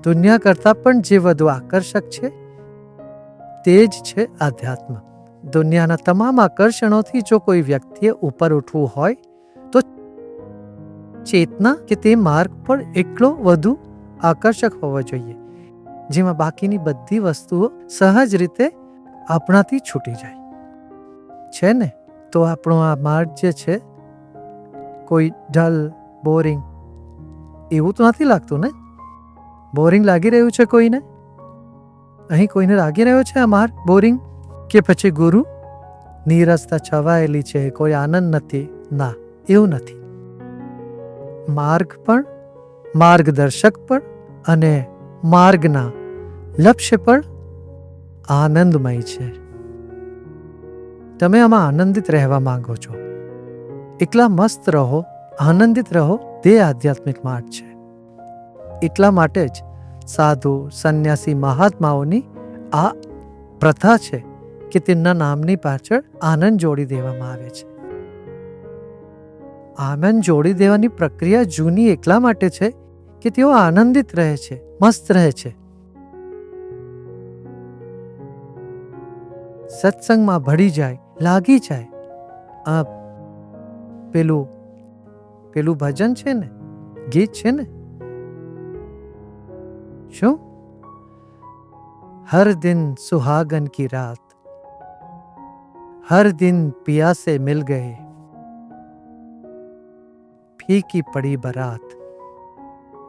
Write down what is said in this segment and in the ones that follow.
દુનિયા કરતાં પણ જે વધુ આકર્ષક છે તે જ છે આધ્યાત્મ. દુનિયાના તમામ આકર્ષણોથી જો કોઈ વ્યક્તિએ ઉપર ઉઠવું હોય તો ચેતના કે તે માર્ગ પર એટલો વધુ આકર્ષક હોવો જોઈએ જેમાં બાકીની બધી વસ્તુઓ સહજ રીતે આપણાથી છૂટી જાય છે ને. તો આપણો આ માર્ગ જે છે કોઈ ડલ, બોરિંગ એવું તો નથી લાગતું ને? બોરિંગ લાગી રહ્યું છે કોઈને? અહીં કોઈને લાગી રહ્યો છે આ માર્ગ બોરિંગ? કે પછી ગુરુ નીરસતા છવાયેલી છે, કોઈ આનંદ નથી? ના, એવું નથી. માર્ગ પણ, માર્ગદર્શક પણ અને માર્ગના લક્ષ્ય પણ આનંદમય છે. તમે આમાં આનંદિત રહેવા માંગો છો, એકલા મસ્ત રહો, આનંદિત રહો, તે આધ્યાત્મિક માર્ગ છે. એટલા માટે જ સાધુ, સંન્યાસી, મહાત્માઓની આ પ્રથા છે કે તેમના નામની પાછળ આનંદ જોડી દેવામાં આવે છે. આનંદ જોડી દેવાની પ્રક્રિયા જૂની એટલા માટે છે કે તેઓ આનંદિત રહે છે, મસ્ત રહે છે. સત્સંગમાં ભળી જાય, લાગી જાય. આ પેલું ભજન છે ને, ગીત છે ને, શું? હર દિન સુહાગન કી રાત, हर दिन पिया से मिल गए, फीकी पड़ी बरात.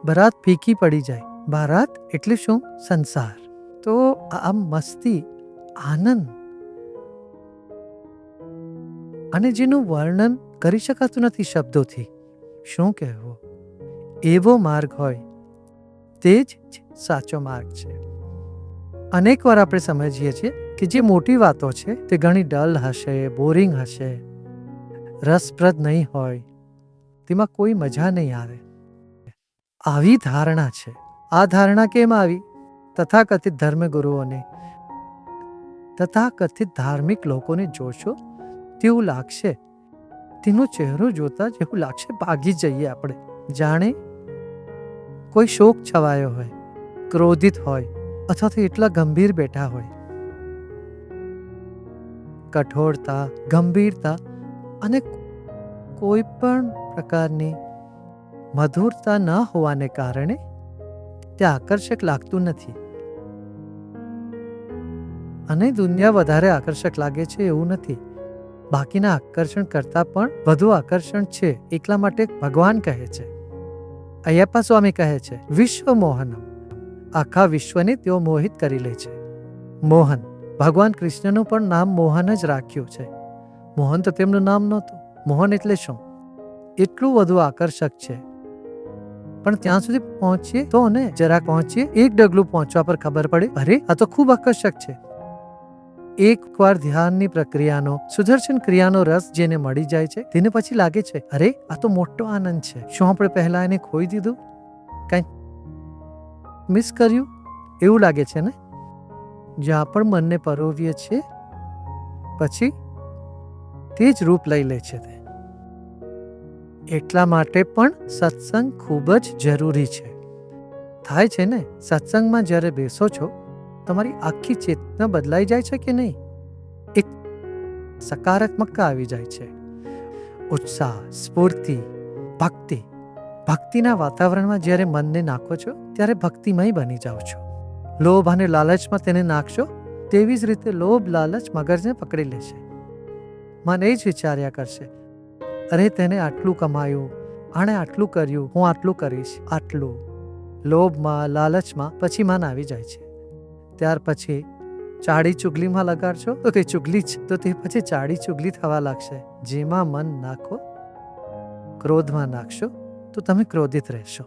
બરાત ફીકી પડી જાય. બારાત એટલે શું? સંસાર. તો આ મસ્તી, આનંદ અને જેનું વર્ણન કરી શકાતું નથી શબ્દોથી, શું કહેવું, એવો માર્ગ હોય તે જ સાચો માર્ગ છે. અનેક વાર આપણે સમજીએ છીએ કે જે મોટી વાતો છે તે ઘણી ડલ હશે, બોરિંગ હશે, રસપ્રદ નહીં હોય, તેમાં કોઈ મજા નહીં આવે. આવી ધારણા છે. આ ધારણા કેમ આવી? તથાકથિત ધર્મગુરુઓને, તથાકથિત ધાર્મિક લોકોને જોશો તેવું લાગશે, તેનો ચહેરો જોતા જ એવું લાગશે ભાગી જઈએ આપણે. જાણે કોઈ શોક છવાયો હોય, ક્રોધિત હોય, અથવા તો એટલા ગંભીર બેઠા હોય. કઠોરતા, ગંભીરતા અને કોઈ પણ પ્રકારની મધુરતા ન હોવાને કારણે તે આકર્ષક લાગતું નથી. અને દુનિયા વધારે આકર્ષક લાગે છે એવું નથી. બાકીના આકર્ષણ કરતાં પણ વધુ આકર્ષણ છે. એટલા માટે ભગવાન કહે છે, અયપ્પા સ્વામી કહે છે, વિશ્વ મોહનમ. આખા વિશ્વને તેઓ મોહિત કરી લે છે. મોહન, ભગવાન કૃષ્ણનું પણ નામ મોહન જ રાખ્યું છે. મોહન તો તેમનું નામ નહોતું. મોહન એટલે શું? એટલું વધુ આકર્ષક છે. પણ ત્યાં સુધી પહોંચીએ તો ને, જરાક પહોંચીએ, એક ડગલું પહોંચવા પર ખબર પડે, અરે આ તો ખૂબ આકર્ષક છે. એકવાર ધ્યાનની પ્રક્રિયાનો, સુદર્શન ક્રિયાનો રસ જેને મળી જાય છે તેને પછી લાગે છે, અરે આ તો મોટો આનંદ છે. શું આપણે પહેલા એને ખોઈ દીધું, કંઈ મિસ કર્યું એવું લાગે છે ને? જ્યાં પણ મનને પરોવીએ છીએ પછી તે જ રૂપ લઈ લે છે. તે એટલા માટે પણ સત્સંગ ખૂબ જ જરૂરી છે. થાય છે ને, સત્સંગમાં જ્યારે બેસો છો તમારી આખી ચેતના બદલાઈ જાય છે કે નહીં? એક સકારાત્મકતા આવી જાય છે, ઉત્સાહ, સ્ફૂર્તિ, ભક્તિ. ભક્તિના વાતાવરણમાં જ્યારે મનને નાખો છો ત્યારે ભક્તિમય બની જાઓ છો. લોભ અને લાલચમાં તેને નાખશો તેવી જ રીતે લોભ, લાલચ મગજને પકડી લેશે. મન એ જ વિચાર્યા કરશે, અરે તેને આટલું કમાયું, આણે આટલું કર્યું, હું આટલું કરીશ, આટલું. લોભમાં, લાલચમાં પછી મન આવી જાય છે. ત્યાર પછી ચાડી ચુગલીમાં લગાડશો તો કે ચુગલી જ, તો તે પછી ચાડી ચુગલી થવા લાગશે. જેમાં મન નાખો, ક્રોધમાં નાખશો તો તમે ક્રોધિત રહેશો.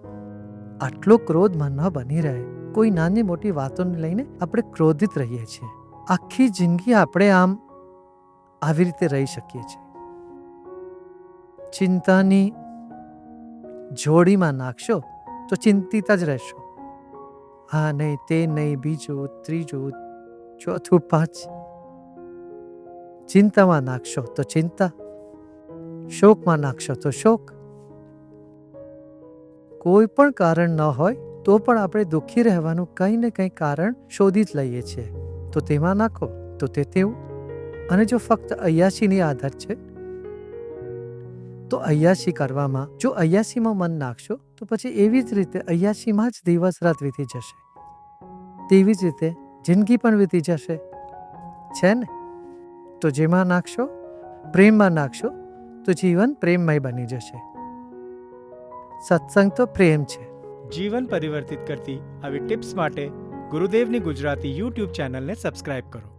આટલો ક્રોધ મનમાં બની રહે. કોઈ નાની મોટી વાતોને લઈને આપણે ક્રોધિત રહીએ છીએ. આખી જિંદગી આપણે આવી રીતે રહી શકીએ છીએ. ચિંતાની જોડીમાં નાખશો તો ચિંતિત જ રહેશો. આ નહીં, તે નહીં, બીજું, ત્રીજું, ચોથું, પાંચ. ચિંતામાં નાખશો તો ચિંતા, શોકમાં નાખશો તો શોક. કોઈ પણ કારણ ન હોય તો પણ આપણે દુઃખી રહેવાનું કંઈ ને કંઈ કારણ શોધી જ લઈએ છીએ. તો તેમાં નાખો તો તે તેવું. અને જો ફક્ત અય્યાશીની આદત છે તો અય્યાશી કરવામાં, જો અય્યાશીમાં મન નાખશો તો પછી એવી જ રીતે અય્યાશીમાં જ દિવસ રાત વીતી જશે. તેવી જ રીતે જિંદગી પણ વીતી જશે, છે ને? તો જેમાં નાખશો, પ્રેમમાં નાખશો તો જીવન પ્રેમમય બની જશે. સત્સંગ તો પ્રેમ છે. જીવન પરિવર્તિત કરતી આવી ટિપ્સ માટે ગુરુદેવની ગુજરાતી યુટ્યુબ ચેનલને સબસ્ક્રાઇબ કરો.